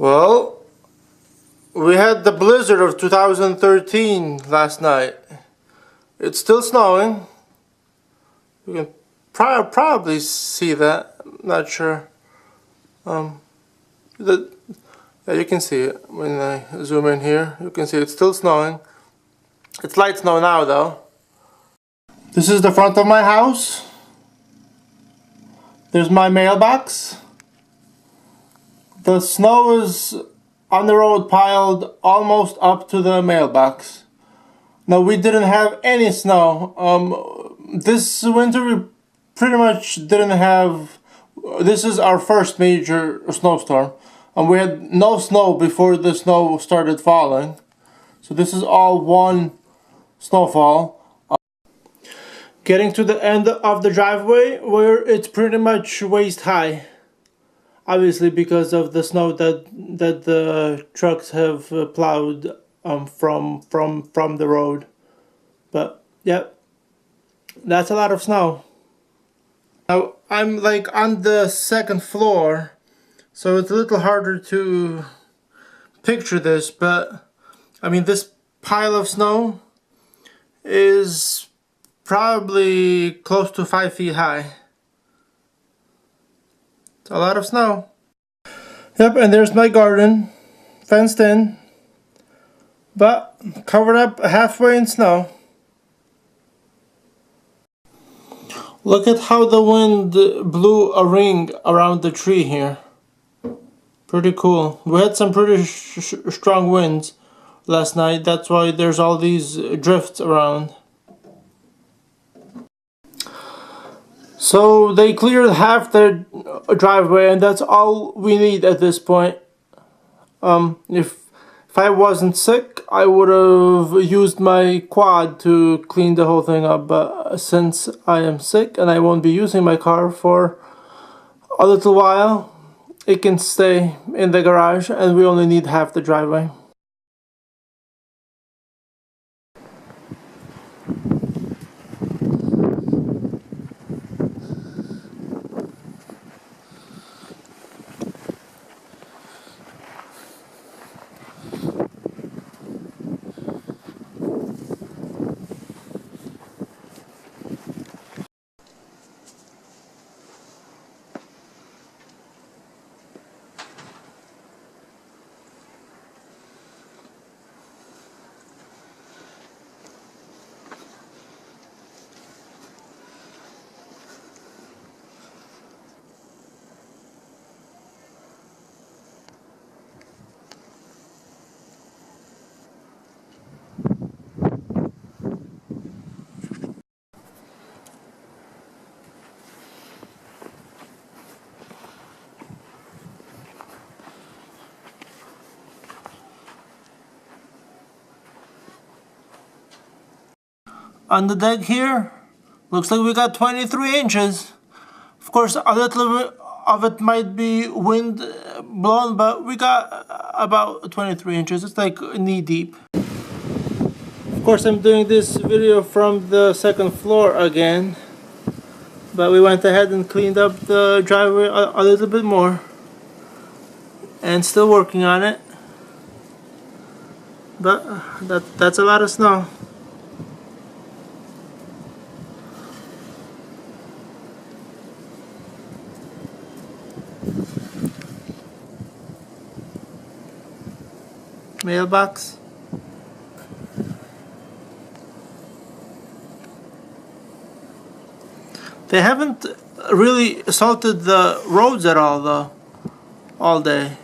Well, we had the blizzard of 2013 last night. It's still snowing. You can probably see that. I'm not sure. Yeah, you can see it when I zoom in here. You can see it's still snowing. It's light snow now though. This is the front of my house. There's my mailbox. The snow is on the road piled almost up to the mailbox. Now we didn't have any snow. This winter we pretty much didn't have. This is our first major snowstorm. And we had no snow before the snow started falling. So this is all one snowfall. Getting to the end of the driveway where it's pretty much waist high. Obviously because of the snow that the trucks have plowed from the road. But yeah, that's a lot of snow. Now I'm like on the second floor, so it's a little harder to picture this, but I mean this pile of snow is probably close to 5 feet high. It's a lot of snow. Yep, and there's my garden, fenced in, but covered up halfway in snow. Look at how the wind blew a ring around the tree here. Pretty cool. We had some pretty strong winds last night. That's why there's all these drifts around. So they cleared half the driveway, and that's all we need at this point. If I wasn't sick, I would have used my quad to clean the whole thing up. But since I am sick and I won't be using my car for a little while, it can stay in the garage, and we only need half the driveway. On the deck here, looks like we got 23 inches. Of course, a little bit of it might be wind blown, but we got about 23 inches. It's like knee deep. Of course, I'm doing this video from the second floor again, but we went ahead and cleaned up the driveway a little bit more, and still working on it. But that's a lot of snow. Mailbox. They haven't really salted the roads at all though, all day.